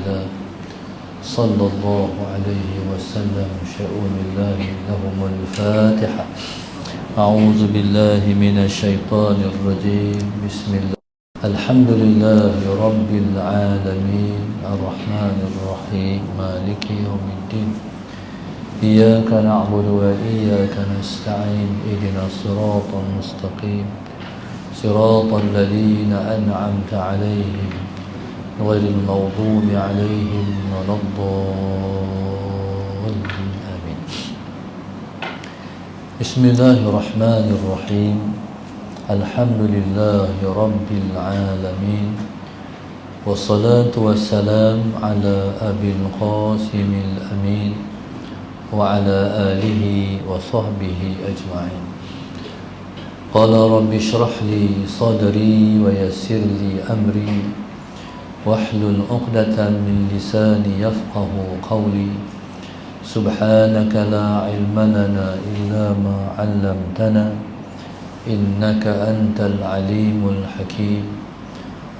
الله صلى الله عليه وسلم شؤون الله لهم الفاتحة. أعوذ بالله من الشيطان الرجيم. بسم الله. الحمد لله رب العالمين الرحمن الرحيم مالك يوم الدين. إياك نعبد وإياك نستعين. اهدنا الصراط المستقيم صراط الذين أنعمت عليهم غير المغضوب عليهم ولا الضالين. آمين. بسم الله الرحمن الرحيم. الحمد لله رب العالمين والصلاة والسلام على أبي القاسم الأمين وعلى آله وصحبه أجمعين. قال رب اشرح لي صدري ويسر لي أمري واحلل عقدة من لساني يفقه قولي. سبحانك لا علم لنا إلا ما علمتنا إنك أنت العليم الحكيم.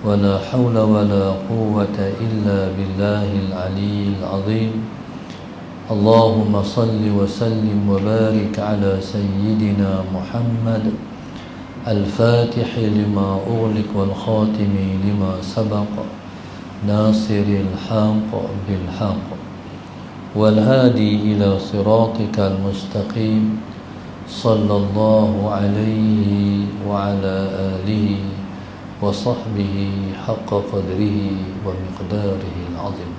ولا حول ولا قوة إلا بالله العلي العظيم. اللهم صل وسلم وبارك على سيدنا محمد الفاتح لما أغلق والخاتم لما سبق ناصر الحق بالحق والهادي إلى صراطك المستقيم صلى الله عليه وعلى آله وصحبه حق قدره ومقداره العظيم.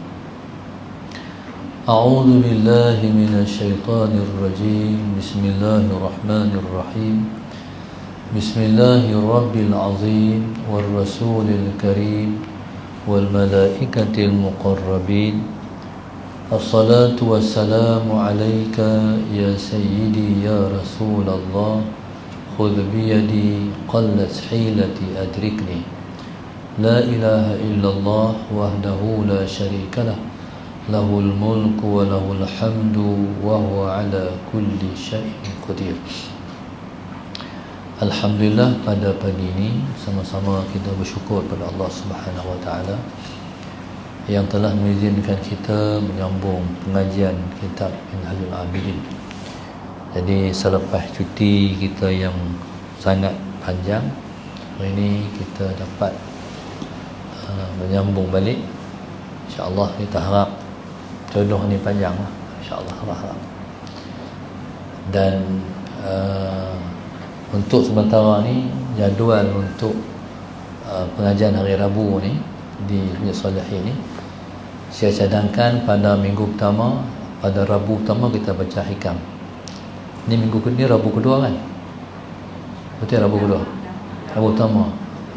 أعوذ بالله من الشيطان الرجيم. بسم الله الرحمن الرحيم. بسم الله الرب العظيم والرسول الكريم والملائكة المقربين. الصلاة والسلام عليك يا سيدي يا رسول الله. خذ بيدي قلت حيلتي أدركني. لا إله إلا الله وحده لا شريك له له الملك وله الحمد وهو على كل شيء قدير. Alhamdulillah, pada pagi ini sama-sama kita bersyukur pada Allah Subhanahu Wa Taala yang telah mengizinkan kita menyambung pengajian kitab Minhajul Abidin. Jadi selepas cuti kita yang sangat panjang, hari ini kita dapat menyambung balik. InsyaAllah kita harap jodoh ni panjang lah. InsyaAllah harap. Dan untuk sementara ni jadual untuk pengajian hari Rabu ni di Masjid Salihin ni saya cadangkan pada minggu pertama, pada Rabu pertama kita baca hikam. Ni minggu kedua, Rabu kedua kan? Betul, Rabu kedua. Rabu pertama.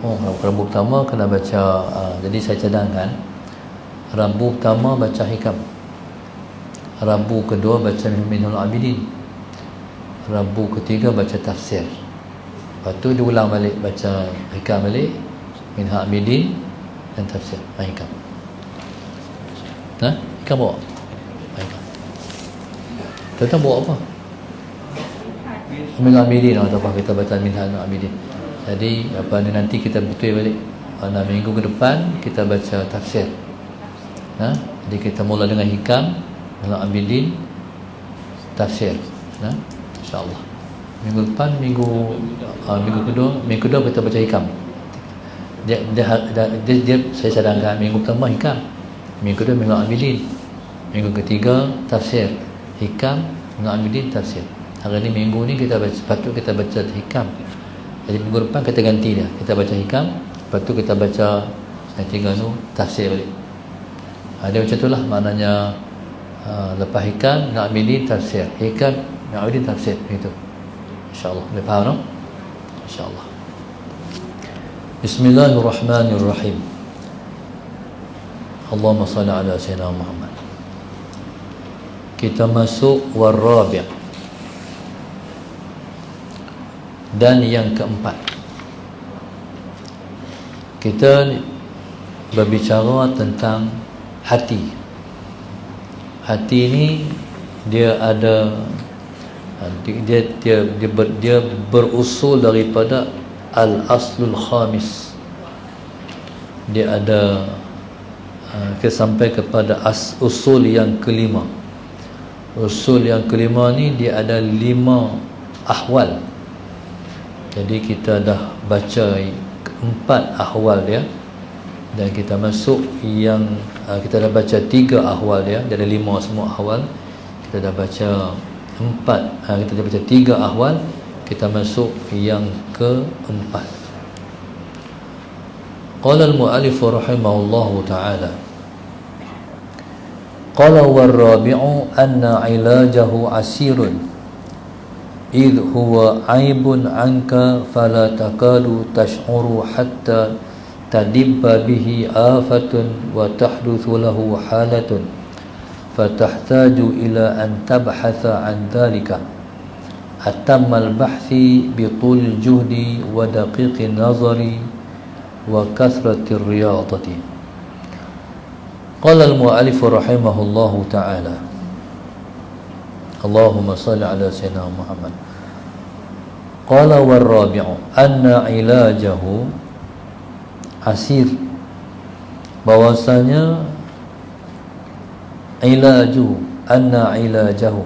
Oh, Rabu pertama kena baca jadi saya cadangkan Rabu pertama baca hikam. Rabu kedua baca Minhajul Abidin. Rabu ketiga baca tafsir. Lepas tu diulang balik baca hikam balik, Minhajul Abidin dan tafsir hikam. Hikam bawa? Hikam. Tuan-tuan bawa apa? Minhajul Abidin atau apa kita baca Minhajul Abidin. Jadi apa ni nanti kita betul balik. Pada minggu ke depan kita baca tafsir. Jadi kita mula dengan hikam, Minhajul Abidin, tafsir. InsyaAllah minggu depan, minggu kedua kita baca hikam. Dia saya cadangkan minggu pertama hikam, minggu kedua Minhajul Abidin, minggu ketiga tafsir, hikam, Minhajul Abidin, tafsir. Hari ni minggu ni kita baca, patut kita baca hikam. Jadi minggu depan kita ganti dia, kita baca hikam, lepas tu kita baca yang tiga tu tafsir balik. Dia macam itulah maknanya. Lepas hikam, Minhajul Abidin, tafsir, hikam, Minhajul Abidin, tafsir, begitu. InsyaAllah boleh faham, no? InsyaAllah. Bismillahirrahmanirrahim. Allahumma salli ala Sayyidina Muhammad. Kita masuk warabi' dan yang keempat. Kita berbicara tentang hati. Hati ini dia ada dia berusul daripada al-aslul khamis. Dia ada kita sampai kepada usul yang kelima. Usul yang kelima ni dia ada 5 ahwal. Jadi kita dah baca 4 ahwal dia, dan kita masuk yang kita dah baca 3 ahwal dia. Dia ada 5 semua ahwal. Kita dah baca 4, kita dah baca 3 ahwal. Kita masuk yang keempat. Qala al-mu'allif rahimahullahu ta'ala, qala war-rabi'u anna ilajahu asirun idh huwa aibun anka fala takadu tash'uru hatta tadibba bihi afatun wa tahduthu lahu halatun fatahtaju ila an tabhatha an dhalika atammal bahthi bitul juhdi wa daqiqi nazari wa kathrati riyadati. Qala al-mu'allif rahimahullahu ta'ala, Allahumma salli ala sayyidina Muhammad. Qala war-rabi'u anna ilajahu asir, bahwasanya anna ilajahu,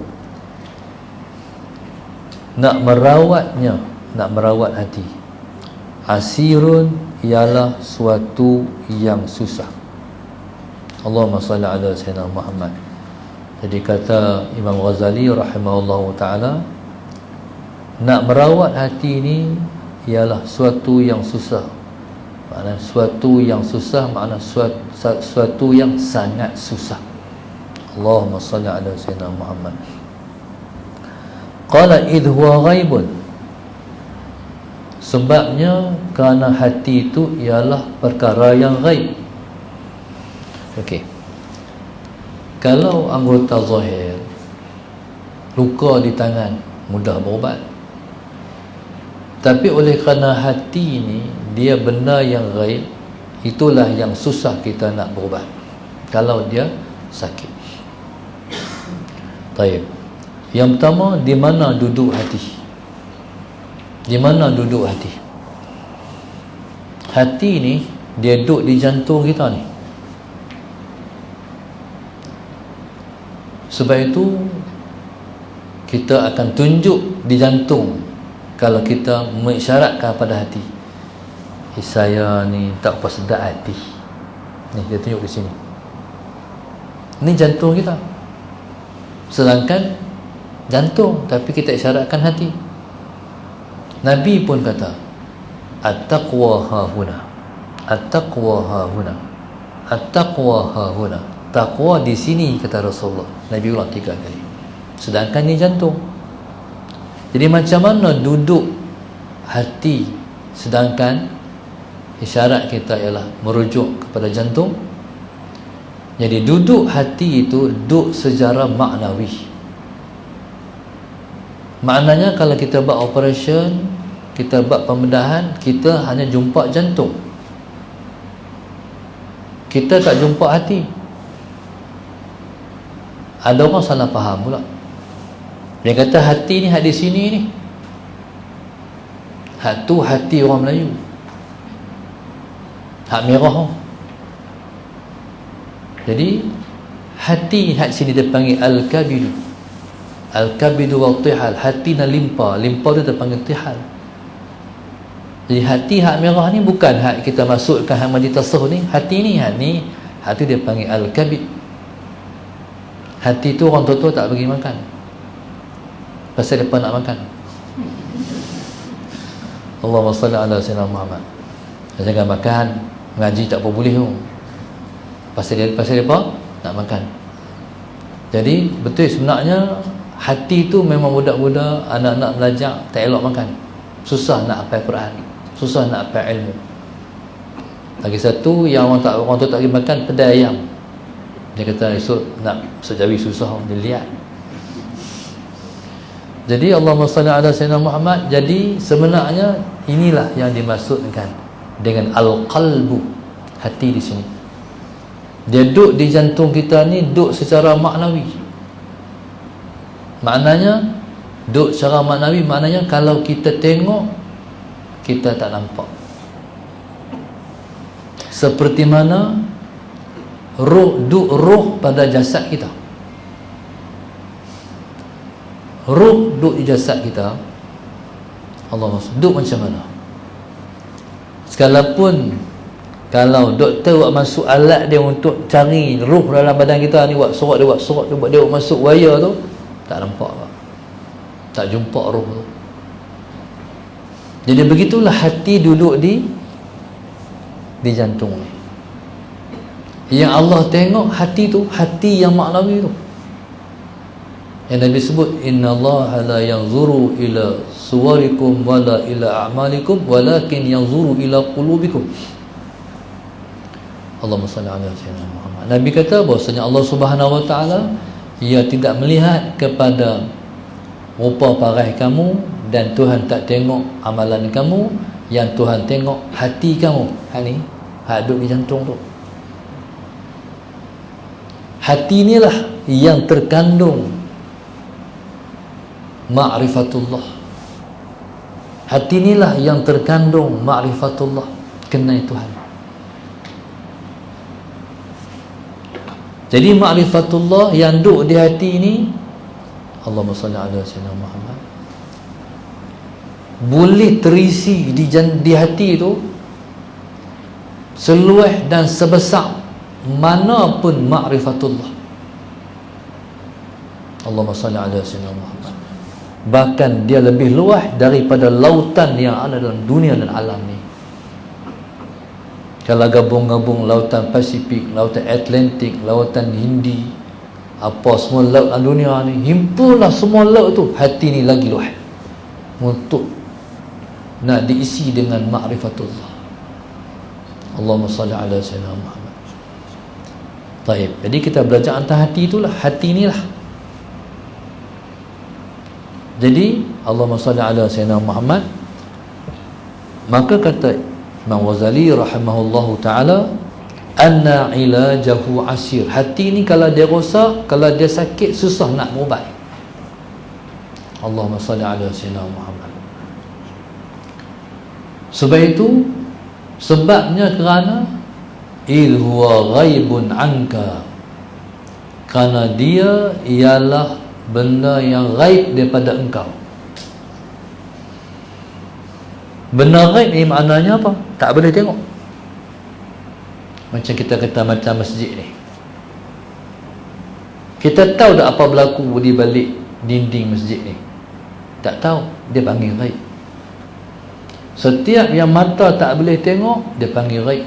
nak merawatnya, nak merawat hati, asirun, ialah suatu yang susah. Allahumma salli ala sayyidina Muhammad. Jadi kata Imam Ghazali rahimahullahu ta'ala, nak merawat hati ini ialah suatu yang susah. Makna suatu yang susah, makna suatu yang sangat susah. Allahumma salli ala sayyidina Muhammad. Qala idh huwa ghaibun, sebabnya kerana hati itu ialah perkara yang ghaib. Okey, kalau anggota zahir luka di tangan mudah berubat, tapi oleh kerana hati ini dia benda yang ghaib, itulah yang susah kita nak berubat kalau dia sakit. Baik, yang pertama, di mana duduk hati? Di mana duduk hati? Hati ni dia duduk di jantung kita ni. Sebab itu kita akan tunjuk di jantung kalau kita mengisyaratkan pada hati. Saya ni tak apa sedap hati. Ni dia tunjuk di sini. Ni jantung kita. Sedangkan jantung, tapi kita isyaratkan hati. Nabi pun kata, at-taqwa hahuna, at-taqwa hahuna, at-taqwa hahuna. Taqwa di sini, kata Rasulullah. Nabi ulang 3 kali. Sedangkan ni jantung. Jadi macam mana duduk hati sedangkan isyarat kita ialah merujuk kepada jantung? Jadi duduk hati itu duduk secara maknawi. Maknanya kalau kita buat operation, kita buat pembedahan, kita hanya jumpa jantung, kita tak jumpa hati. Ada orang salah faham pula. Dia kata hati ni hati sini ni. Hak tu hati orang Melayu. Hak merah. Jadi hati hak sini dia panggil al-kabidu. Al-kabidu wa tihal. Hati na limpa. Limpa tu dia panggil tihal. Jadi hati hak merah ni bukan hak kita masukkan hak madi tasawuf ni. Hati ni, hak tu dia panggil al-kabid. Hati tu orang tua-tua tak bagi makan pasal mereka nak makan. Allahumma salli ala sayyidina Muhammad. Jangan makan, ngaji tak apa boleh tu. Pasal mereka nak makan. Jadi betul sebenarnya hati tu memang budak-budak, anak-anak belajar tak elok makan. Susah nak hafal Quran, susah nak hafal ilmu. Lagi satu yang orang tu tak bagi makan, pedai ayam. Dia kata esok nak sejawi susah, dia lihat. Jadi Allahumma salli ala sayyidina Muhammad. Jadi sebenarnya inilah yang dimaksudkan dengan al-qalbu, hati di sini. Dia duduk di jantung kita ni, duduk secara maknawi. Maknanya duduk secara maknawi, maknanya kalau kita tengok, kita tak nampak. Seperti mana Ruh pada jasad kita. Ruh duduk di jasad kita. Allah maksud duduk macam mana? Sekalipun kalau doktor buat masuk alat dia untuk cari ruh dalam badan kita ni, buat sorot dia buat dia buat masuk wire tu, tak nampak apa, tak jumpa ruh tu. Jadi begitulah hati duduk di jantung ni. Yang Allah tengok hati tu, hati yang maknawi tu. Yang Nabi sebut, innallaha la yanzuru ila suwarikum wala ila a'malikum walakin yanzuru ila qulubikum. Allahumma salli ala sayyidina Muhammad. Nabi kata bahwasanya Allah Subhanahu wa taala, ia tidak melihat kepada rupa paras kamu, dan Tuhan tak tengok amalan kamu. Yang Tuhan tengok hati kamu. Hak ni, hak duduk di jantung tu. Hati inilah yang terkandung ma'rifatullah. Hati inilah yang terkandung ma'rifatullah, kenal Tuhan. Jadi ma'rifatullah yang duduk di hati ini, Allahumma salli ala sayyidina Muhammad, boleh terisi di hati itu seluas dan sebesar mana pun ma'rifatullah. Allahumma salli ala sayyidina Muhammad. Bahkan dia lebih luas daripada lautan yang ada dalam dunia dan alam ni. Kalau gabung-gabung lautan Pasifik, lautan Atlantik, lautan Hindi, apa semua laut dalam dunia ni, himpunlah semua laut tu, hati ni lagi luas untuk nak diisi dengan ma'rifatullah. Allahumma salli ala sayyidina Muhammad. Taib. Jadi kita belajar tentang hati itulah, hati inilah. Jadi Allahumma salli ala sayyidina Muhammad. Maka kata Imam Ghazali rahimahullahu ta'ala, anna ilajahu asir. Hati ni kalau dia rosak, kalau dia sakit, susah nak berubat. Allahumma salli ala sayyidina Muhammad. Sebab itu, sebabnya kerana idh huwa ghaibun anka, kerana dia ialah benda yang ghaib daripada engkau. Benda ghaib ni maknanya apa? Tak boleh tengok. Macam kita kata macam masjid ni, kita tahu tak apa berlaku di balik dinding masjid ni? Tak tahu. Dia panggil ghaib. Setiap yang mata tak boleh tengok, dia panggil ghaib.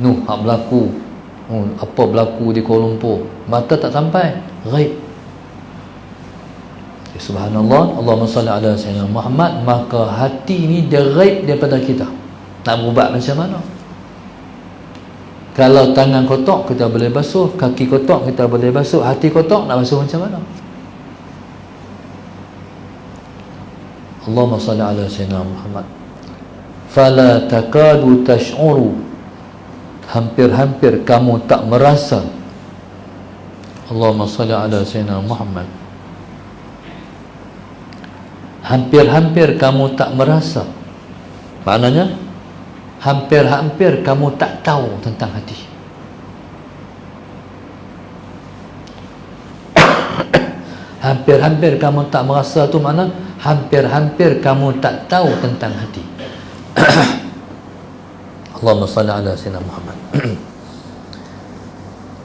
Hak berlaku, apa berlaku di Kuala Lumpur, mata tak sampai, ghaib. Subhanallah, Allahumma salli ala sayyidina Muhammad. Maka hati ni dia ghaib daripada kita. Nak berubat macam mana? Kalau tangan kotor kita boleh basuh, kaki kotor kita boleh basuh, hati kotor nak basuh macam mana? Allahumma salli ala sayyidina Muhammad. Fala takadu tash'uru, hampir-hampir kamu tak merasa. Allahumma salli ala sayyidina Muhammad. Hampir-hampir kamu tak merasa, maknanya hampir-hampir kamu tak tahu tentang hati. Hampir-hampir kamu tak merasa tu makna hampir-hampir kamu tak tahu tentang hati. Allahumma salli ala sayyidina Muhammad.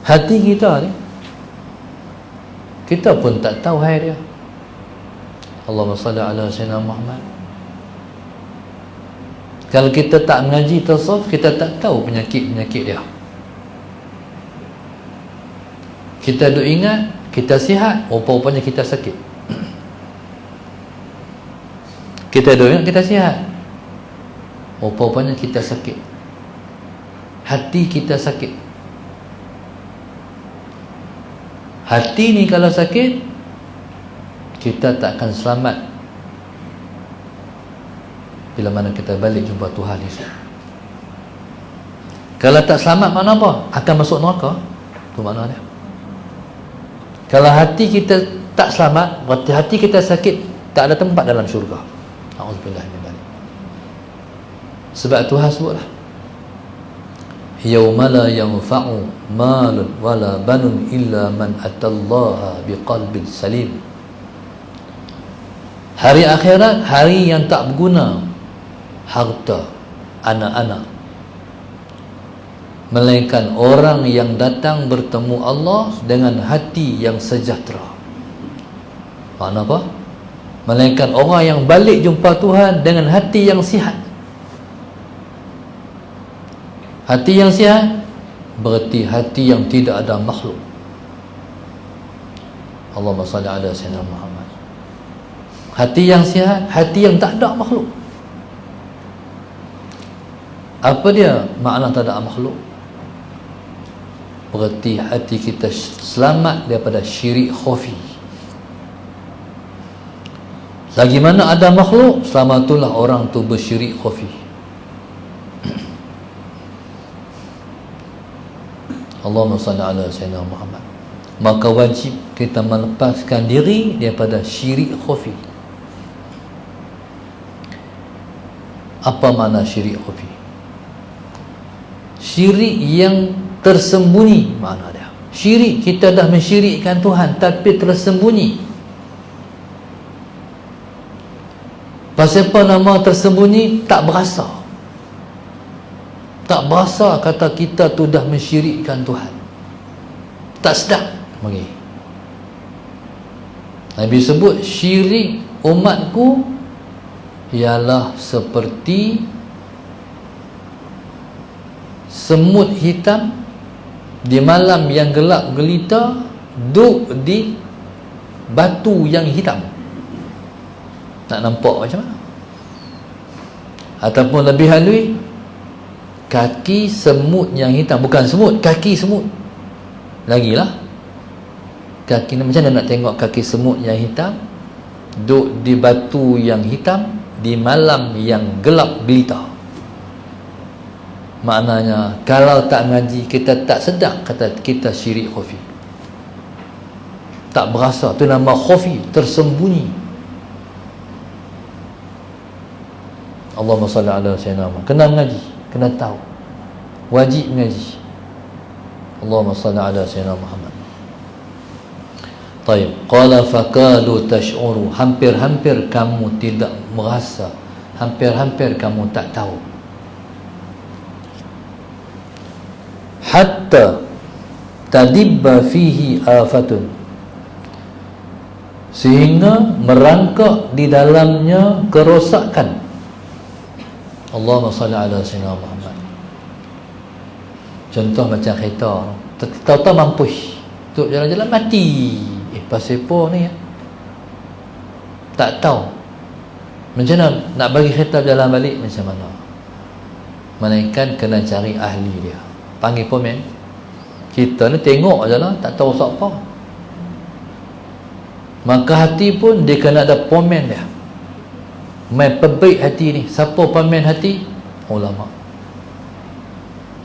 Hati kita ni, kita pun tak tahu hai dia. Allahumma salli ala sayyidina Muhammad. Kalau kita tak mengaji tasawuf, kita tak tahu penyakit-penyakit dia. Kita duk ingat kita sihat, rupa-rupanya kita sakit. Kita duk ingat kita sihat, rupa-rupanya kita sakit. Hati kita sakit. Hati ni kalau sakit, kita tak akan selamat bila mana kita balik jumpa Tuhan esok. Kalau tak selamat makna apa? Akan masuk neraka. Itu makna dia. Kalau hati kita tak selamat, berarti hati kita sakit, tak ada tempat dalam syurga. A'udzubillah min dzalik. Sebab Tuhan sebutlah, yauma la yanfa'u malun wala banun illa man atallaha biqalbin salim. Hari akhirat, hari yang tak berguna harta, anak-anak, melainkan orang yang datang bertemu Allah dengan hati yang sejahtera. Makna apa? Melainkan orang yang balik jumpa Tuhan dengan hati yang sihat. Hati yang sihat berarti hati yang tidak ada makhluk. Allahumma salli ala sayyidina Muhammad. Hati yang sihat, hati yang tak ada makhluk. Apa dia makna tak ada makhluk? Berarti hati kita selamat daripada syirik khafi. Lagi mana ada makhluk, selama itulah orang tu bersyirik khafi. Allahumma salli ala sayyidina Muhammad. Maka wajib kita melepaskan diri daripada syirik khafi. Apa makna syirik khafi? Syirik yang tersembunyi makna dia. Syirik, kita dah mensyirikkan Tuhan tapi tersembunyi. Pasal apa nama tersembunyi? Tak berasa. Tak berasa kata kita tu dah mensyirikkan Tuhan. Tak sedap. Okay. Nabi sebut syirik umatku ialah seperti semut hitam di malam yang gelap gelita duduk di batu yang hitam. Nak nampak macam mana? Ataupun lebih halus, kaki semut yang hitam. Bukan semut, kaki semut. Lagilah kaki ni, macam mana nak tengok kaki semut yang hitam duduk di batu yang hitam di malam yang gelap gelita? Maknanya kalau tak ngaji, kita tak sedar kata kita syirik khafi. Tak berasa. Itu nama khafi, tersembunyi. Allahumma salli ala sayyidina Muhammad. Kena mengaji, kena tahu, wajib mengaji. Allahumma salli ala sayyidina Muhammad. Taib. Qala fakadu tash'uru. Hampir-hampir kamu tidak merasa, hampir-hampir kamu tak tahu. Hatta tadibba fihi afatun. Sehingga merangkak di dalamnya kerosakan. Allahumma salli ala sayyidina Muhammad. Contoh macam kereta, tahu-tahu mampus, tu jalan-jalan mati. Pasal apa ni ya? Tak tahu. Macam mana nak bagi kereta jalan balik, macam mana? Melainkan kena cari ahli dia. Panggil pomen. Kita ni tengok je lah, tak tahu siapa. Maka hati pun dia kena ada pomen dia. Main perbaik hati ni. Siapa pamen hati? Ulama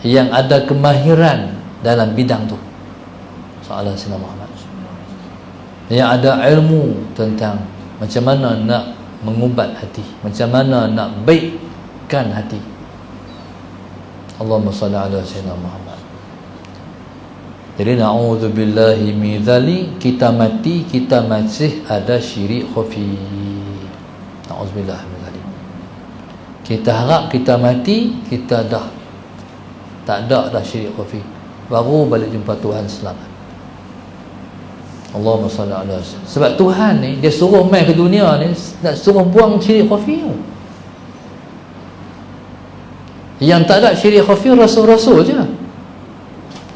yang ada kemahiran dalam bidang tu. Sallallahu alaihi wasallam. Yang ada ilmu tentang macam mana nak mengubat hati, macam mana nak baikkan hati. Allahumma salli ala sayyidina Muhammad. Jadi na'udzubillahi min dzalik, kita mati, kita masih ada syirik khafi. Na'udzubillah min dzalik. Kita harap kita mati, kita dah tak ada dah syirik khafi, baru balik jumpa Tuhan selamat. Allahumma salli ala sayyidina. Sebab Tuhan ni dia suruh main ke dunia ni nak suruh buang syirik khafi. Yang tak ada syirik khafi rasul-rasul je.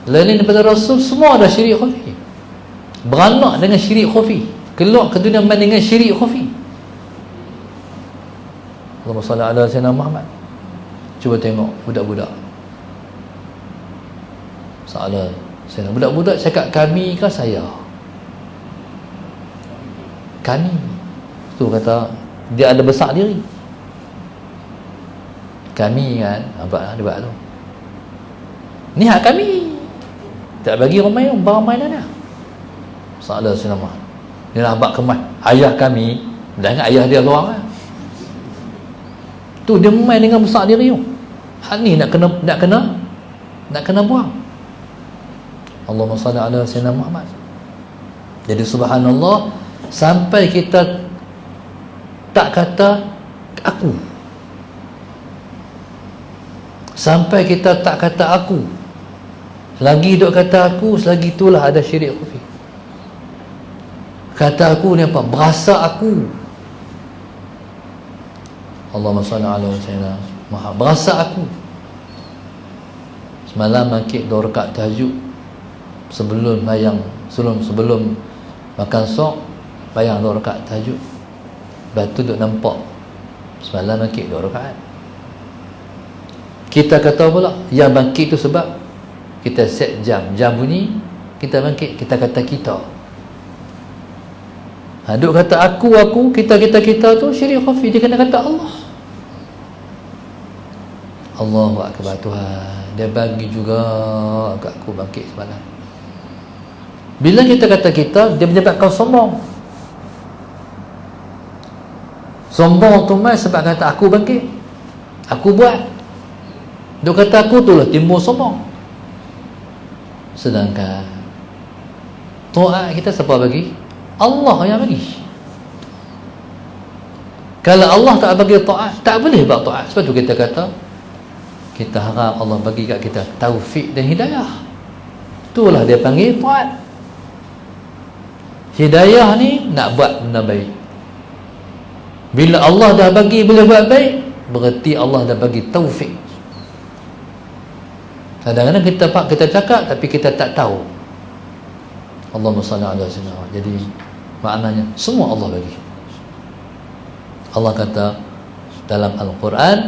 Lain daripada rasul semua ada syirik khafi. Beranak dengan syirik khafi, keluar ke dunia main dengan syirik khafi. Allahumma salli ala sayyidina Muhammad. Cuba tengok budak-budak. Salah saya, budak-budak cakap kami ke saya? Kami. Tu kata dia ada besar diri. Kami kan, nampak debat tu. Ni hak kami. Tak bagi orang main, bawa main dah. Salah senama. Ni nak abak kemas. Ayah kami, dah ingat ayah dia luar kan. Tu dia main dengan besar diri tu. Hak ni nak kena nak kena buang. Allahumma salli ala sayyidina Muhammad. Jadi subhanallah, sampai kita tak kata aku, sampai kita tak kata aku, selagi duk kata aku, selagi itulah ada syirik khafi. Kata aku ni apa? Berasa aku. Allahumma salli ala sayyidina Muhammad. Berasa aku. Semalam makik 2 rakaat tahajud sebelum bayang, sebelum makan sok, bayang 2 rakaat tahajud. Lepas tu duk nampak semalam bangkit 2 rakaat. Kita kata pula yang bangkit tu sebab kita set jam bunyi, kita bangkit. Kita kata kita. Duk kata aku, kita tu syirik khafi. Dia kena kata Allah. Allahu akbar. Tuhan dia bagi juga kat aku bangkit semalam. Bila kita kata kita, dia menyebabkan sombong. Sombong tu mai sebab kata aku bangkit, aku buat. Dia kata aku tu lah timbul sombong. Sedangkan taat kita siapa bagi? Allah yang bagi. Kalau Allah tak bagi taat, tak boleh buat taat. Sebab tu kita kata, kita harap Allah bagi kat kita taufik dan hidayah. Itulah dia panggil taat. Hidayah ni nak buat benda baik. Bila Allah dah bagi boleh buat baik, berarti Allah dah bagi taufik. Kadang-kadang kita cakap tapi kita tak tahu. Allahumma salli ala sayyidina Muhammad. Jadi maknanya semua Allah bagi. Allah kata dalam Al-Quran,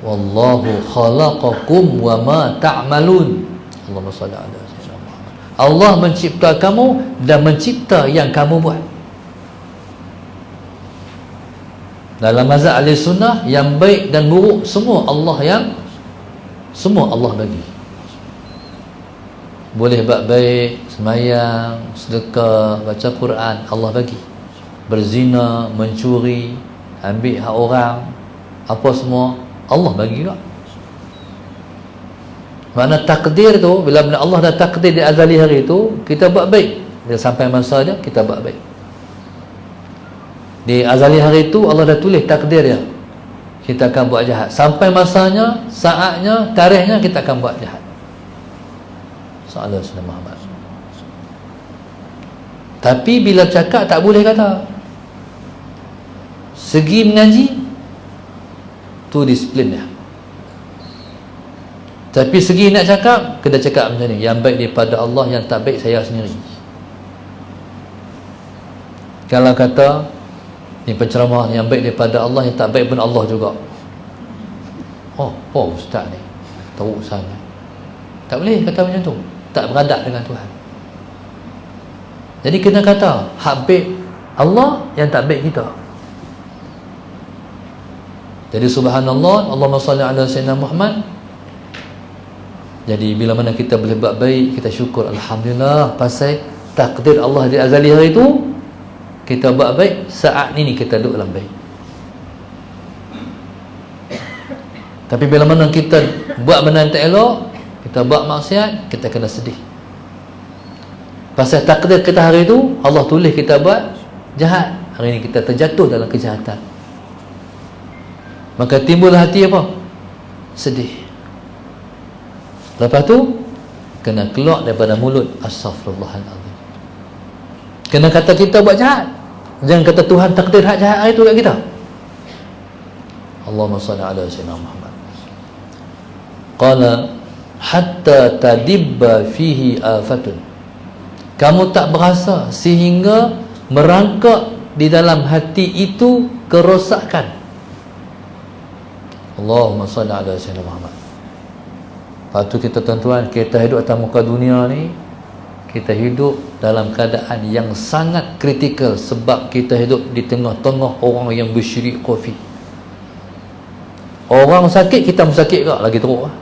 wallahu khalaqakum wa ma ta'malun. Allahumma salli ala sayyidina Muhammad. Allah mencipta kamu dan mencipta yang kamu buat. Dalam mazhab ahli sunnah, yang baik dan buruk semua Allah bagi. Boleh buat baik, semayang, sedekah, baca Quran, Allah bagi. Berzina, mencuri, ambil hak orang, apa semua Allah bagi juga. Makna takdir tu, bila Allah dah takdir di azali hari tu, kita buat baik. Bila sampai masa dia, kita buat baik. Di azali hari itu Allah dah tulis takdir dia, kita akan buat jahat. Sampai masanya, saatnya, tarikhnya, kita akan buat jahat. Sallallahu alaihi Muhammad. Tapi bila cakap tak boleh kata. Segi mengaji tu disiplin dia. Tapi segi nak cakap, kena cakap macam ni, yang baik daripada Allah, yang tak baik saya sendiri. Kalau kata ni penceramah, yang baik daripada Allah, yang tak baik pun Allah juga. Oh ustaz ni tahu sangat. Tak boleh kata macam tu. Tak beradab dengan Tuhan. Jadi kena kata hak baik Allah, yang tak baik kita. Jadi subhanallah, Allahumma salli ala sayyidina Muhammad. Jadi bila mana kita boleh buat baik, kita syukur, alhamdulillah, pasal takdir Allah di azali hari itu kita buat baik, saat ini kita duduk dalam baik. Tapi bila mana kita buat benda yang tak elok, kita buat maksiat, kita kena sedih. Pasal takdir kita hari itu, Allah tulis kita buat jahat. Hari ini kita terjatuh dalam kejahatan. Maka timbul hati apa? Sedih. Lepas tu kena keluar daripada mulut, astaghfirullahaladzim. Kena kata kita buat jahat. Jangan kata Tuhan takdir hak jahat itu kat kita. Allahumma salli ala sayyidina Muhammad. Qala hatta tadibba fihi afatun. Kamu tak berasa sehingga merangkak di dalam hati itu kerosakan. Allahumma salli ala sayyidina Muhammad. Lepas tu kita tuan-tuan, kita hidup atas muka dunia ni, kita hidup dalam keadaan yang sangat kritikal, sebab kita hidup di tengah-tengah orang yang bersyirik khafi. Orang sakit, kita sakit ke? Lagi teruk lah.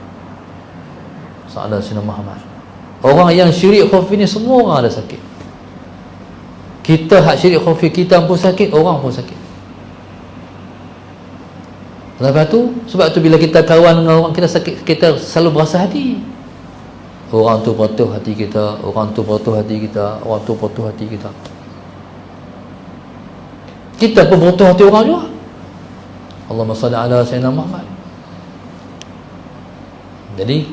Sallallahu alaihi Muhammad. Orang yang syirik khafi ni semua orang ada sakit. Kita hak syirik khafi, kita pun sakit, orang pun sakit. Lepas tu, sebab tu bila kita kawan dengan orang kita sakit, kita selalu berasa hati. Orang tu patuh hati kita, orang tu patuh hati kita, orang tu patuh hati kita. Kita pun patuh hati orang juga. Allahumma salli ala Sayyidina Muhammad. Jadi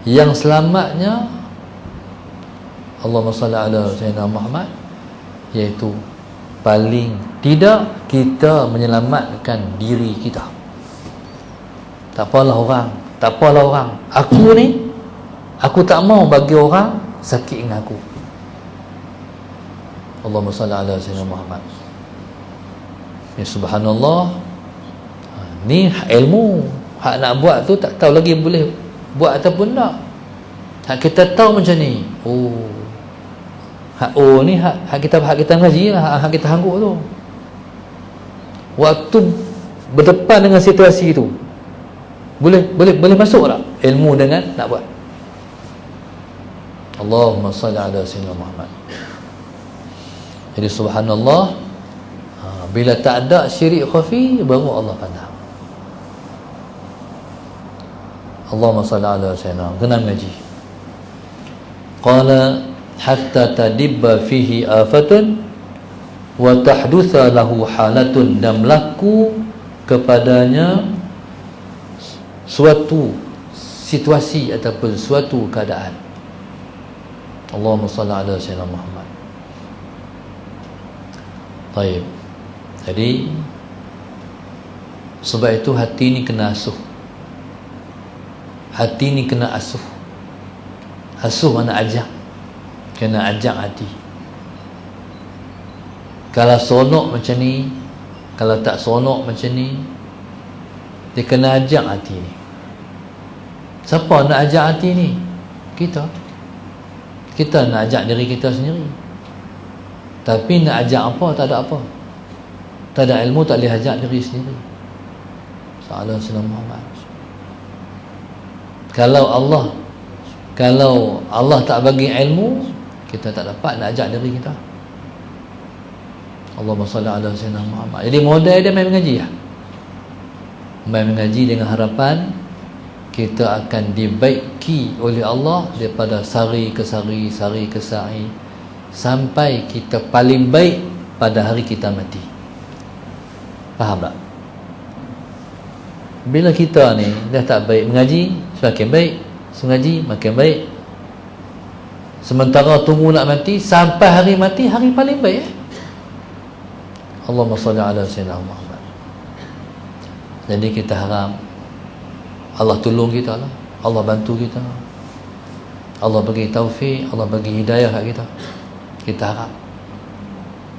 yang selamatnya Allahumma salli ala Sayyidina Muhammad, iaitu paling tidak kita menyelamatkan diri kita. Tak apalah orang, tak apalah orang. Aku ni, aku tak mau bagi orang sakit dengan aku. Allahumma salli ala Sayyidina Muhammad. Ya subhanallah. Ni ilmu. Hak nak buat tu tak tahu lagi boleh buat ataupun tak. Hak kita tahu macam ni. Oh. Hak ni hak kita mengaji lah, hak kita hangguk tu. Waktu berdepan dengan situasi tu, boleh masuk tak ilmu dengan nak buat? Allahumma salli ala Sayyidina Muhammad. Jadi subhanallah, bila tak ada syirik khafi, baru Allah pandang. Allahumma salli ala Sayyidina, kena mengaji. Qala hatta tadibba fihi afatun wa tahdutha lahu halatun, dan berlaku kepadanya suatu situasi ataupun suatu keadaan. Allahumma salli ala Sayyidina Muhammad. Baik. Jadi sebab itu hati ni kena asuh. Hati ni kena asuh. Asuh mana ajak. Kena ajak hati. Kalau seronok macam ni, kalau tak seronok macam ni, dia kena ajak hati ni. Siapa nak ajak hati ni? Kita. Kita nak ajak diri kita sendiri. Tapi nak ajak apa? Tak ada apa. Tak ada ilmu, tak boleh ajak diri sendiri. Sallallahu alaihi Muhammad. Kalau Allah tak bagi ilmu, kita tak dapat nak ajak diri kita. Allahumma salli ala Sayyidina Muhammad. Jadi modal dia main mengaji lah. Main mengaji dengan harapan kita akan dibaiki oleh Allah daripada sari ke sari, sari ke sari, sampai kita paling baik pada hari kita mati. Faham tak? Bila kita ni dah tak baik, mengaji semakin baik, mengaji makin baik. Sementara tunggu nak mati, sampai hari mati, hari paling baik. Allahumma salli ala Sayyidina Muhammad. Jadi kita harap Allah tolong kita lah, Allah bantu kita, Allah bagi taufik, Allah bagi hidayah kat kita. Kita harap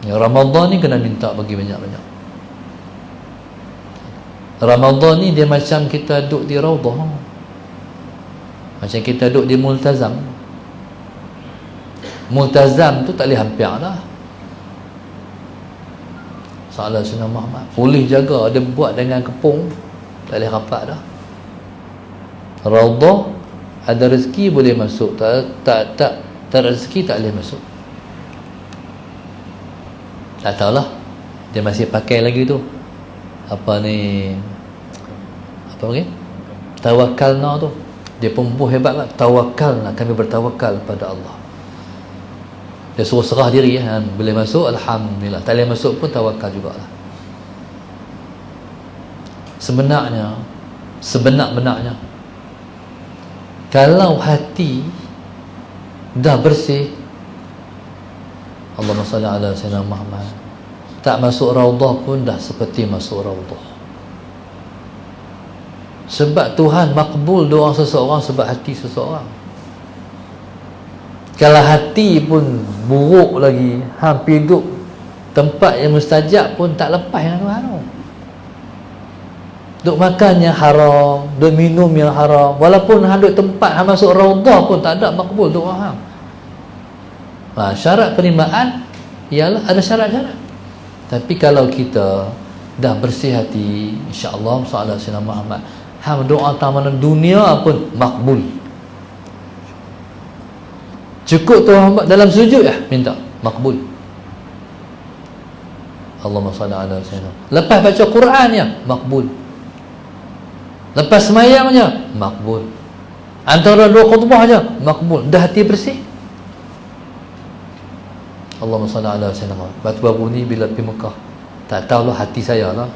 ya, Ramadan ni kena minta bagi banyak-banyak. Ramadan ni dia macam kita duduk di Raudah, macam kita duduk di Multazam. Multazam tu tak boleh hampir dah. Salah Sayyidina Muhammad, boleh jaga, dia buat dengan kepung, tak boleh rapat dah. Raudah ada rezeki boleh masuk, tak rezeki tak boleh masuk. Tak tahulah, dia masih pakai lagi tu apa ni, apa lagi, tawakalna tu. Dia pembuh hebat lah, tawakalna, kami bertawakal pada Allah. Dia suruh serah diri ya. Boleh masuk, alhamdulillah. Tak boleh masuk pun tawakal jugalah. Sebenar-benarnya kalau hati dah bersih, Allahumma salli ala Sayyidina Muhammad, tak masuk Raudah pun dah seperti masuk Raudah. Sebab Tuhan makbul doa seseorang sebab hati seseorang. Kalau hati pun buruk lagi, hampir duduk tempat yang mustajab pun tak lepas dengan Tuhan tu. Duk makan yang haram, duk minum yang haram, walaupun hang duk tempat hang masuk Raudah pun tak ada makbul doa hang. Syarat penerimaan ialah ada syarat-syarat. Tapi kalau kita dah bersih hati, insya-Allah sallallahu alaihi Muhammad, hang doa taman dunia pun makbul. Cukup tu hamba dalam sujud minta makbul. Allahumma salli ala sayyidina. Lepas baca Quran makbul. Lepas semayangnya makbul. Antara 2 khutbah aja makbul, dah hati bersih. Allahumma salli ala sayyidina Muhammad. Baru-baru ni bila pergi Mekah, tak tahulah hati saya lah,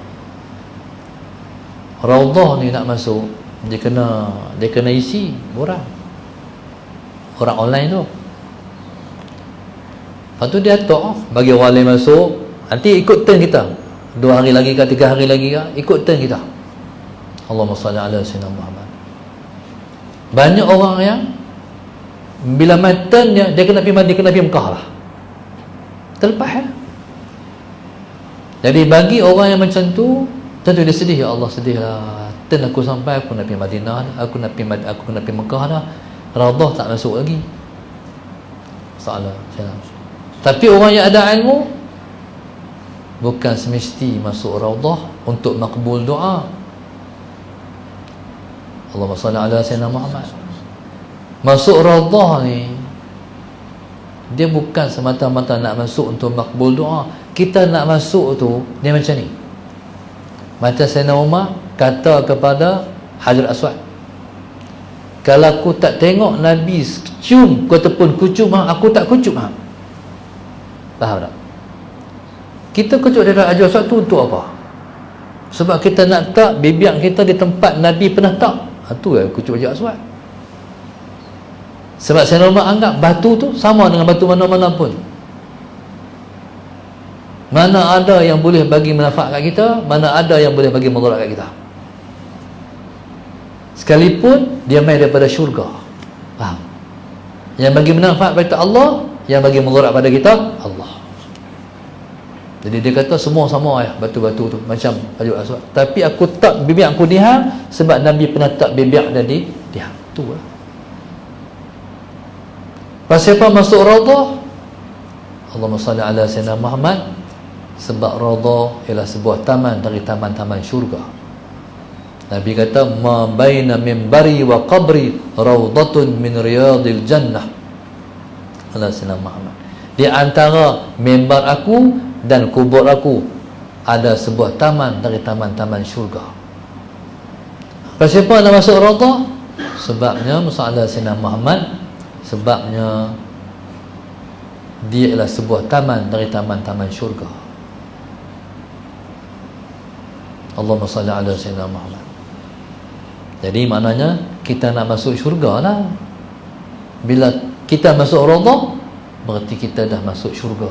Raudhah ni nak masuk, dia kena isi orang online tu. Lepas tu dia atok bagi orang lain masuk, nanti ikut turn kita, 2 hari lagi ke 3 hari lagi ke, ikut turn kita. Allahumma salli ala sayyidina Muhammad. Banyak orang yang bila turn dia kena pergi Mekah lah, terlepas ya. Jadi bagi orang yang macam tu, tentu dia sedih. Ya Allah, sedih lah, turn aku sampai, aku nak pergi Madinah, aku nak pergi Mekah dah, Raudhah tak masuk lagi. Salah. Tapi orang yang ada ilmu bukan semesti masuk Raudhah untuk makbul doa. Allahumma salli ala sayyidina Muhammad. Masuk Raudhah ni, dia bukan semata-mata nak masuk untuk makbul doa. Kita nak masuk tu, dia macam ni. Macam Sayyidina Umar kata kepada Hajar Aswad, kalau aku tak tengok Nabi cium ataupun kucuk aku tak kucuk hang. Faham tak? Kita kucuk dari Hajar Aswad tu untuk apa? Sebab kita nak tak bibir kita di tempat Nabi pernah tak. Itu ya kucuk Hajar Aswad. Sebab Sayyidina Umar anggap batu tu sama dengan batu mana-mana pun. Mana ada yang boleh bagi manfaat kat kita, mana ada yang boleh bagi mudarat kat kita. Sekalipun dia main daripada syurga. Faham? Yang bagi manfaat pada Allah, yang bagi mudarat pada kita, Allah. Jadi dia kata semua sama ya, batu-batu tu macam Hajar Aswad. Tapi aku tak bibir aku dihang sebab Nabi pernah tak bibir jadi dihang. Tu lah. Pasal apa masuk Raudhah? Allahumma salli ala sayyidina Muhammad. Sebab Raudhah ialah sebuah taman dari taman-taman syurga. Nabi kata, ma baina mimbari wa qabri raudhatun min riyadil jannah. Allah sayyidina Muhammad. Di antara mimbar aku dan kubur aku ada sebuah taman dari taman-taman syurga. Kenapa nak masuk Raudhah? Sebabnya Musa sayyidina Muhammad, sebabnya dia ialah sebuah taman dari taman-taman syurga. Allahumma salli ala sayyidina Muhammad. Jadi maknanya kita nak masuk syurga lah. Bila kita masuk Raudhah, berarti kita dah masuk syurga.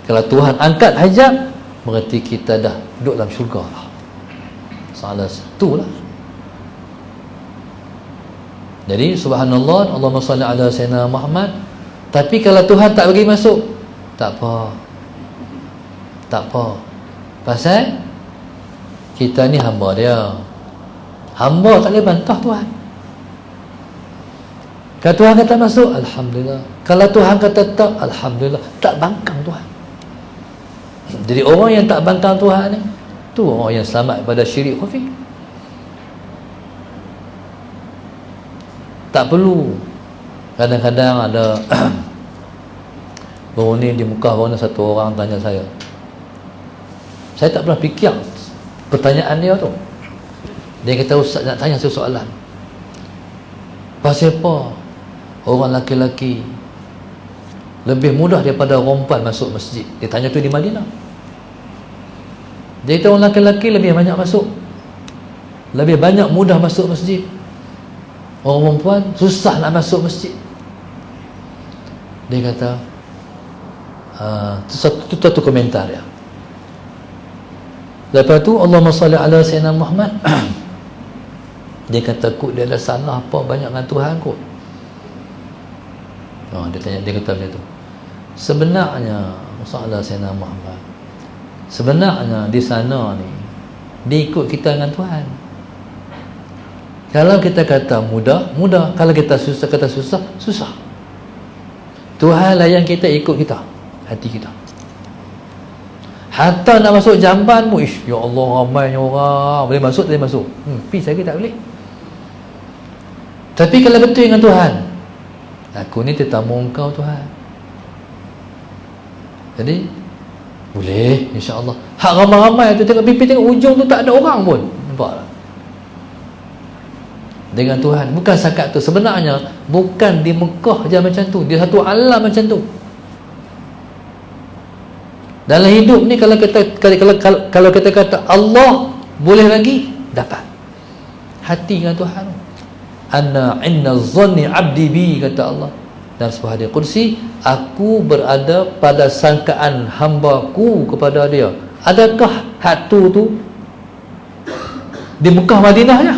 Kalau Tuhan angkat hijab, berarti kita dah duduk dalam syurga lah. Salah satu lah. Jadi subhanallah, Allahumma salli ala sayyidina Muhammad. Tapi kalau Tuhan tak bagi masuk, tak apa. Tak apa. Pasal kita ni hamba dia. Hamba tak boleh bantah Tuhan. Kalau Tuhan kata masuk, alhamdulillah. Kalau Tuhan kata tak, alhamdulillah. Tak bangkang Tuhan. Jadi orang yang tak bangkang Tuhan ni, tu orang yang selamat pada syirik khafi. Tak perlu. Kadang-kadang ada baru ni di Mekah, baru ni satu orang tanya saya tak pernah fikir pertanyaan dia tu. Dia kata, Ustaz nak tanya saya soalan, pasal apa orang laki-laki lebih mudah daripada perempuan masuk masjid? Dia tanya tu di Madinah. Dia kata orang laki-laki lebih banyak masuk, lebih banyak mudah masuk masjid. Orang perempuan susah nak masuk masjid. Dia kata itu satu komentar dia. Lepas tu Allahumma salli ala sayyidina Muhammad. Dia kata kot dia ada salah apa banyak dengan Tuhan kot. Dia kata macam tu. Sebenarnya masalah sayyidina Muhammad, sebenarnya di sana ni dia ikut kita dengan Tuhan. Kalau kita kata mudah, mudah. Kalau kita susah, kata susah, susah. Tuhan layan kita, ikut kita, hati kita. Hatta nak masuk jamban pun, ya Allah, ramainya orang, boleh masuk, tak boleh masuk. Pergi saya tak boleh. Tapi kalau betul dengan Tuhan, aku ni tetamu engkau Tuhan, jadi boleh, insya-Allah. Hak ramai-ramai tu, tengok pipi, tengok ujung tu tak ada orang pun. Nampak tak? dengan Tuhan. Bukan setakat tu. Sebenarnya bukan di Mekah je macam tu, dia satu alam macam tu. Dalam hidup ni kalau kita kata Allah boleh lagi, dapat. Hati dengan Tuhan. Anna inna zanni abdi bi, kata Allah dalam sebuah hadis qudsi, aku berada pada sangkaan hamba-Ku kepada dia. Adakah hak tu di Mekah Madinah je?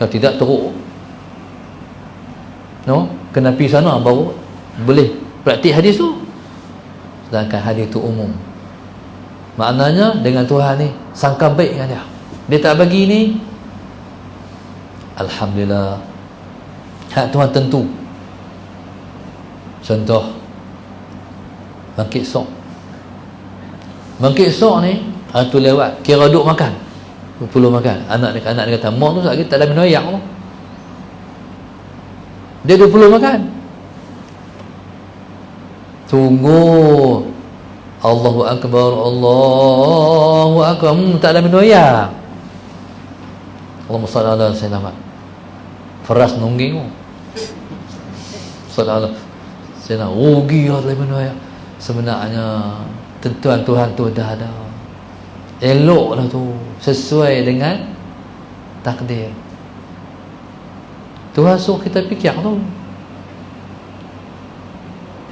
Kalau tidak teruk, no, kena pergi sana baru boleh praktik hadis tu. Sedangkan hadis tu umum. Maknanya dengan Tuhan ni sangka baik dengan dia. Dia tak bagi ni, alhamdulillah, hak Tuhan tentu. Contoh bangkit sok. Bangkit sok ni tu lewat, kira duk makan, perlu makan. Anak dia kata, mak tu sakit tak ada minum air tu. Dia perlu makan. Tunggu, Allahu Akbar, Allahu Akbar, tak ada minum air. Allahumma salli ala sayyidina Muhammad. Faras nungging tu. Sallallahu sayyidina, rugi lah dalam minum air. Sebenarnya tentuan Tuhan tu dah ada. Elok lah tu, sesuai dengan takdir. Tuhan suruh kita fikir tu.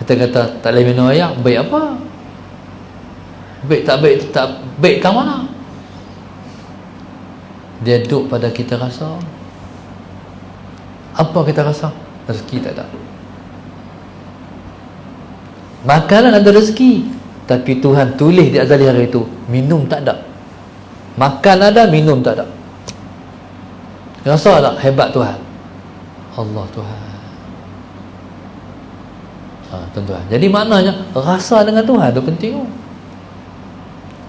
Kita kata tak boleh minum air, baik apa? Baik tak baik kat mana? Dia duduk pada kita rasa. Apa kita rasa? Rezeki tak ada. Makanan ada rezeki, tapi Tuhan tulis di azali hari itu, minum tak ada. Makan ada, minum tak ada. Rasa tak hebat Tuhan? Allah Tuhan. Tuan-tuan. Jadi maknanya rasa dengan Tuhan itu penting.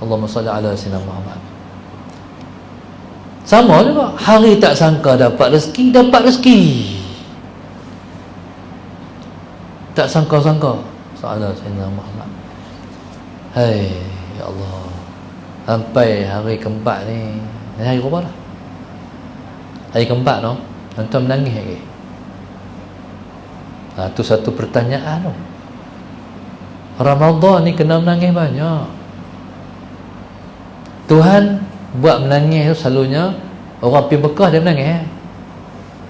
Allahumma salli ala sayyidina Muhammad. Sama juga, hari tak sangka dapat rezeki, dapat rezeki. Tak sangka-sangka. Sallallahu sayyidina Muhammad. Hai, ya Allah. Sampai hari keempat ni, hari berapa dah? Hari keempat no, tuan menangis lagi. Itu satu pertanyaan tu. Ramadan ni kena menangis banyak. Tuhan buat menangis tu selalunya orang pergi Mekah dia menangis.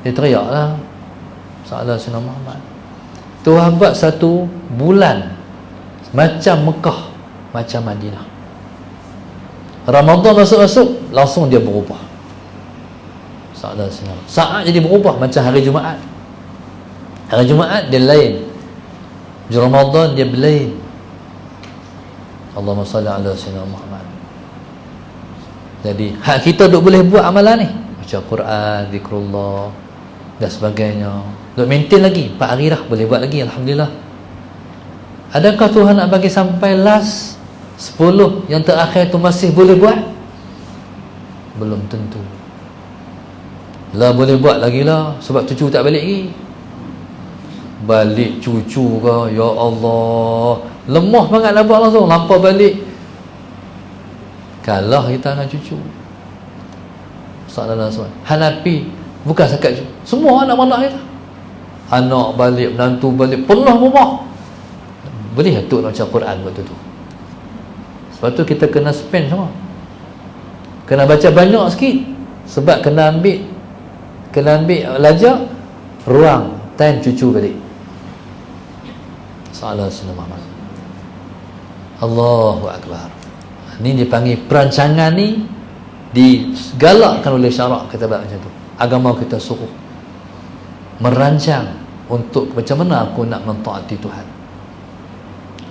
Dia teriak lah. Sallallahu alaihi Muhammad. Tuhan buat satu bulan macam Mekah, macam Madinah. Ramadan masuk-masuk langsung dia berubah. Sallallahu alaihi wasallam. Saat jadi berubah macam hari Jumaat. Hari Jumaat dia lain. Di Ramadan dia berlain. Allahumma salli ala sayyidina Muhammad. Jadi hak kita duk boleh buat amalan ni, baca Quran, zikrullah dan sebagainya. Duk maintain lagi 4 hari dah, boleh buat lagi, alhamdulillah. Adakah Tuhan nak bagi sampai last 10 yang terakhir tu masih boleh buat? Belum tentu. Lah boleh buat lagi lah, sebab cucu tak balik lagi. Balik cucu ke, ya Allah, lemah banget lah buat langsung, lampau balik, kalah kita dengan cucu. Sallallahu alaihi wasallam. Hanafi bukan sekat semua anak-anak kita, anak balik, menantu balik, penuh rumah. Boleh atuk nak baca Quran waktu tu. Sebab tu kita kena spend semua, kena baca banyak sikit. Sebab kena ambil belajar ruang time cucu balik. Sallallahu alaihi wasallam. Allahu Akbar. Ini dipanggil perancangan ni digalakkan oleh syarak, kita buat macam tu. Agama kita suruh merancang untuk macam mana aku nak mentaati Tuhan.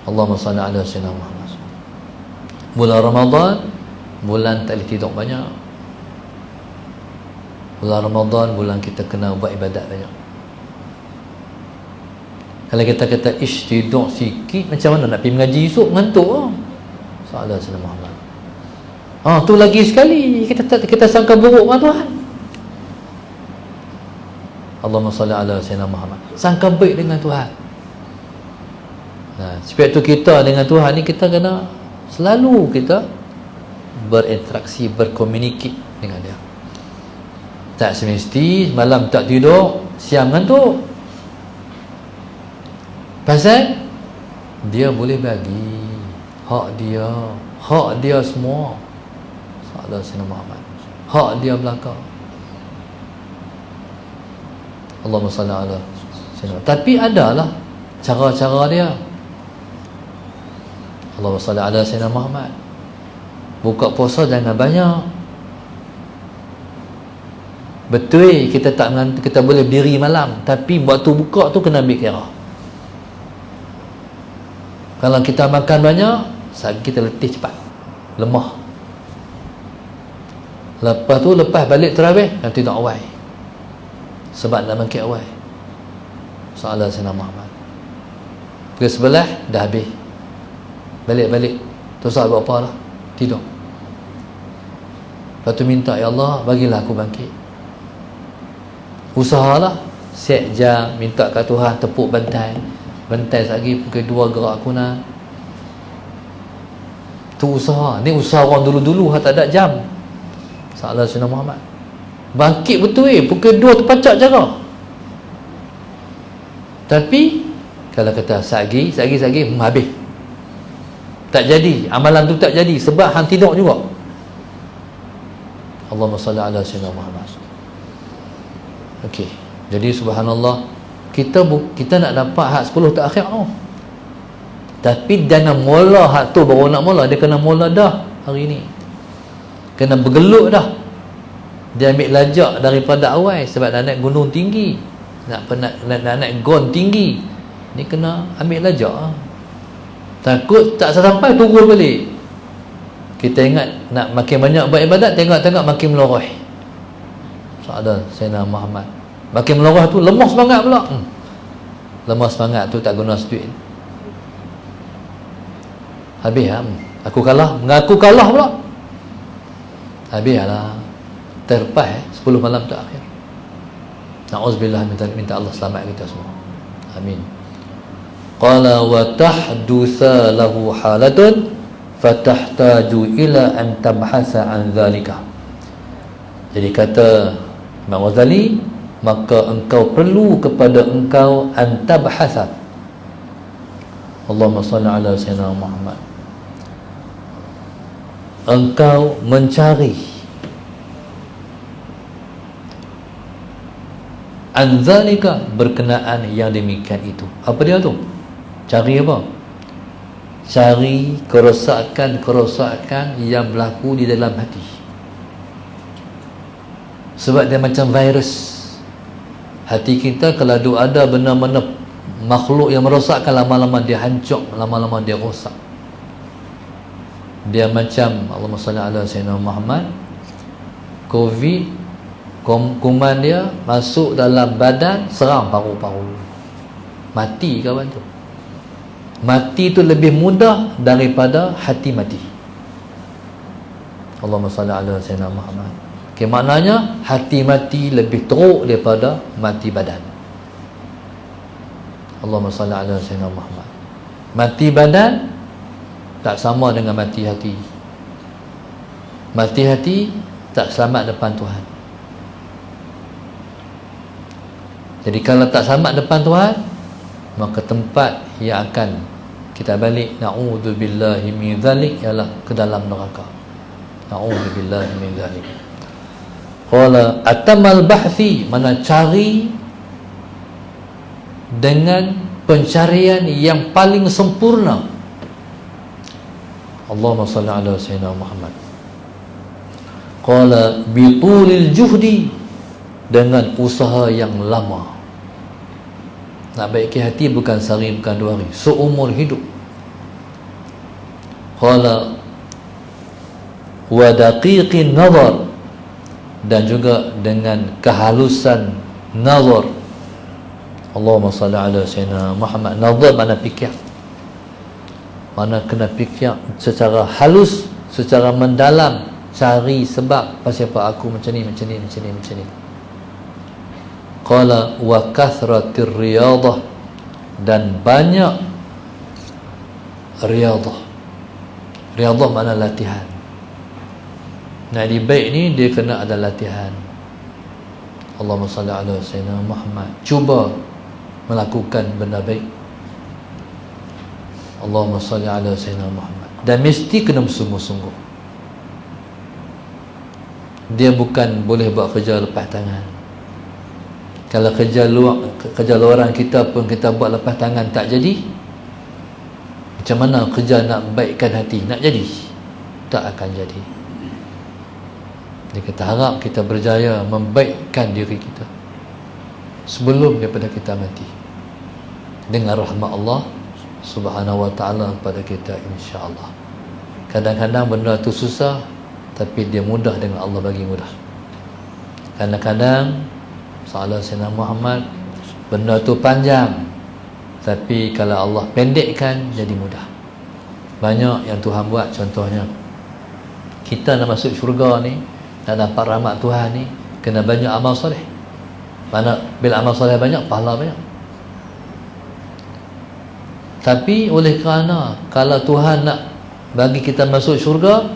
Allahumma salli ala sayyidina Muhammad. Bulan Ramadan, bulan tak boleh tidur banyak. Bulan Ramadan, bulan kita kena buat ibadat banyak. Kalau kita kata ish tidur sikit, macam mana nak pergi mengaji esok, ngantuk lah. Sallallahu alaihi Muhammad. Tu lagi sekali kita sangka buruk dengan Tuhan. Allahumma salli ala sayyidina Muhammad. Sangka baik dengan Tuhan. Sebab tu kita dengan Tuhan ni kita kena selalu kita berinteraksi, berkomunikasi dengan dia. Tak semesti malam tak tidur, siang ngantuk. Pasal dia boleh bagi hak dia semua. Sahabat Sayyidina Muhammad, hak dia belaka. Allahumma salli ala Sayyidina. Tapi adalah cara-cara dia. Allahumma salli ala Sayyidina Muhammad. Buka puasa jangan banyak. Betul kita boleh berdiri malam, tapi waktu buka tu kena ambil kira. Kalau kita makan banyak, kita letih cepat, lemah. Lepas balik tarawih, nanti nak awal. Sebab nak makin awal. Sahabat Sayyidina Muhammad. Pergi sebelah, dah habis. Balik. Tu sahabat buat apa lah? Tidur. Lepas tu minta, ya Allah, bagilah aku bangkit. Usahalah, set jam, minta kat Tuhan, tepuk bantai lagi, pukul 2 gerak aku nak. Tu usaha. Ni usaha orang dulu-dulu tak ada jam. Sahabat Sayyidina Muhammad bangkit betul pukul 2 terpacak cara. Tapi kalau kata sagi habis, tak jadi, amalan tu tak jadi sebab hang tidur juga. Allahumma salli ala Sayyidina Muhammad. Okey, jadi subhanallah, kita nak dapat hak 10 terakhir tu. Tapi jangan mula hak tu baru nak mula. Dia kena mula dah hari ni. Kena bergeluk dah. Dia ambil lajak daripada awal. Sebab nak naik gunung tinggi, nak naik gon tinggi, ni kena ambil lajak. Takut tak sampai turun balik. Kita ingat nak makin banyak buat ibadat, tengok-tengok makin meloreh. Sahabat Sayyidina Muhammad makin meloreh tu lemah semangat pula. Lemah semangat tu tak guna duit. Habis aku kalah, mengaku kalah pula. Habislah. Terlepas 10 malam terakhir. Na'udzubillah, minta Allah selamat kita semua. Amin. Qala wa tahdutsa lahu halatun fatahtaju ila an tabhasa an zalika. Jadi kata Imam Ghazali, maka engkau perlu kepada engkau an tabhasa. Allahumma salli ala Sayyidina Muhammad. Engkau mencari anzalika, berkenaan yang demikian itu. Apa dia tu? Cari apa? Cari kerosakan yang berlaku di dalam hati. Sebab dia macam virus. Hati kita kalau ada benda-benda makhluk yang merosakkan, lama-lama dia hancur, lama-lama dia rosak. Dia macam, Allahumma salli ala Sayyidina Muhammad, COVID, kuman dia masuk dalam badan, serang paru-paru, mati kawan tu. Mati tu lebih mudah daripada hati mati. Allahumma salli ala Sayyidina Muhammad. Okay, maknanya hati mati lebih teruk daripada mati badan. Allahumma salli ala Sayyidina Muhammad. Mati badan tak sama dengan mati hati. Mati hati tak selamat depan Tuhan. Jadi kalau tak selamat depan Tuhan, maka tempat yang akan kita balik, na'udzubillahi min dzalik, ialah ke dalam neraka. Na'udzubillahi min dzalik. Qala atamal bahthi, mana cari dengan pencarian yang paling sempurna. Allahumma salli ala Sayyidina Muhammad. Qala bitulil juhdi, dengan usaha yang lama. Nak baiki hati bukan sehari, bukan 2 hari, seumur hidup. Qala wa daqiqin nazar, dan juga dengan kehalusan nazar. Allahumma salli ala Sayyidina Muhammad. Nazar mana fikir, mana kena fikir secara halus, secara mendalam, cari sebab pasal apa aku macam ni. Qala wa kathratir riyadah, dan banyak riyadah. Riyadah makna latihan. Nak jadi baik ni dia kena ada latihan. Allahumma salli ala Sayyidina Muhammad. Cuba melakukan benda baik. Allahumma salli ala Sayyidina Muhammad. Dan mesti kena bersungguh-sungguh. Dia bukan boleh buat kerja lepas tangan. Kalau kerja luaran kita pun kita buat lepas tangan tak jadi, macam mana kerja nak baikkan hati nak jadi? Tak akan jadi. Jadi kita harap kita berjaya membaikkan diri kita sebelum daripada kita mati, dengan rahmat Allah Subhanahu wa ta'ala kepada kita, insya-Allah. Kadang-kadang benda tu susah, tapi dia mudah dengan Allah bagi mudah. Kadang-kadang salah Sayyidina Muhammad, benda tu panjang, tapi kalau Allah pendekkan jadi mudah. Banyak yang Tuhan buat. Contohnya, kita nak masuk syurga ni, nak dapat rahmat Tuhan ni, kena banyak amal soleh. Mana bila amal soleh banyak, pahala banyak. Tapi oleh kerana kalau Tuhan nak bagi kita masuk syurga,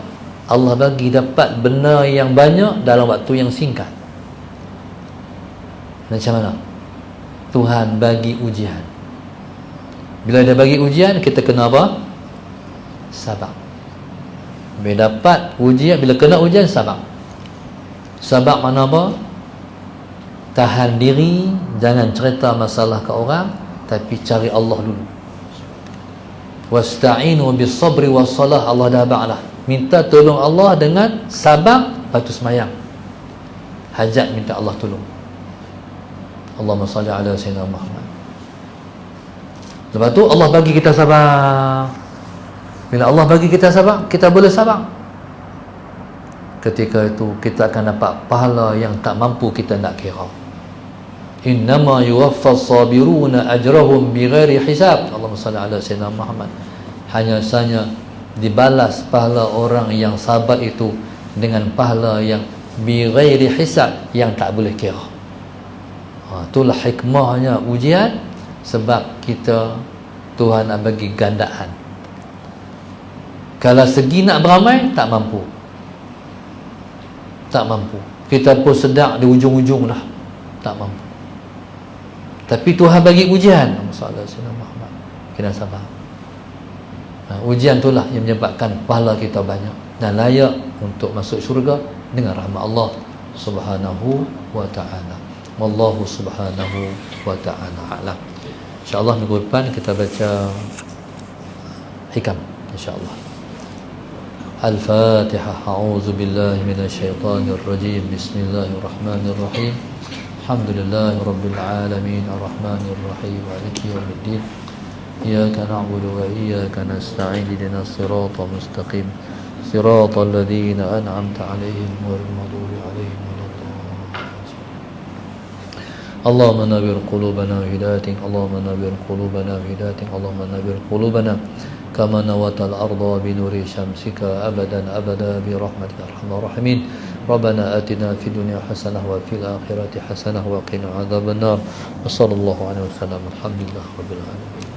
Allah bagi dapat benda yang banyak dalam waktu yang singkat. Macam mana? Tuhan bagi ujian. Bila dia bagi ujian, kita kena apa? Sabar. Bila dapat ujian, bila kena ujian, sabar. Sabar mana apa? Tahan diri, jangan cerita masalah ke orang, tapi cari Allah dulu. Wasta'inu bis sabri was salah. Allah dah ba'lah. Minta tolong Allah dengan sabar, lepas tu semayang. Hajat minta Allah tolong. Allahumma salli ala Sayyidina Muhammad. Lepas tu Allah bagi kita sabar. Bila Allah bagi kita sabar, kita boleh sabar. Ketika itu kita akan dapat pahala yang tak mampu kita nak kira. Innama yuwaffas sabiruna ajrahum bighairi hisab. Allahumma salli ala Sayyidina Muhammad. Hanya saja dibalas pahala orang yang sabar itu dengan pahala yang bighairi hisab, yang tak boleh kira. Itulah hikmahnya ujian, sebab kita Tuhan nak bagi gandaan. Kalau segi nak beramai, tak mampu. Tak mampu. Kita pun sedang di ujung-ujung dah, tak mampu. Tapi Tuhan bagi ujian. Masalah Sayyidina Muhammad, kena sabar. Ujian itulah yang menyebabkan pahala kita banyak dan layak untuk masuk syurga dengan rahmat Allah Subhanahu wa ta'ala. Wallahu subhanahu wa ta'ala a'lam. InsyaAllah minggu depan kita baca hikam, insyaAllah. Al-Fatihah. A'udzu billahi minasyaitonir rajim. Bismillahirrahmanirrahim. Alhamdulillahi rabbil alamin, arrahmanir rahim, maliki yaumiddin. Iyyaka na'budu wa iyyaka nasta'in. Ihdinas siratal mustaqim. Siratal ladzina an'amta 'alaihim ghairil maghdubi 'alaihim. اللهم نبر قلوبنا بهدايتك. اللهم نبر قلوبنا بهدايتك. اللهم نبر قلوبنا كما نوت الأرض بنور شمسك أبدا أبدا برحمتك يا أرحم الراحمين. ربنا آتنا في الدنيا حسنة وفي الآخرة حسنة وقنا عذاب النار. وصلى الله عليه وسلم. الحمد لله رب العالمين.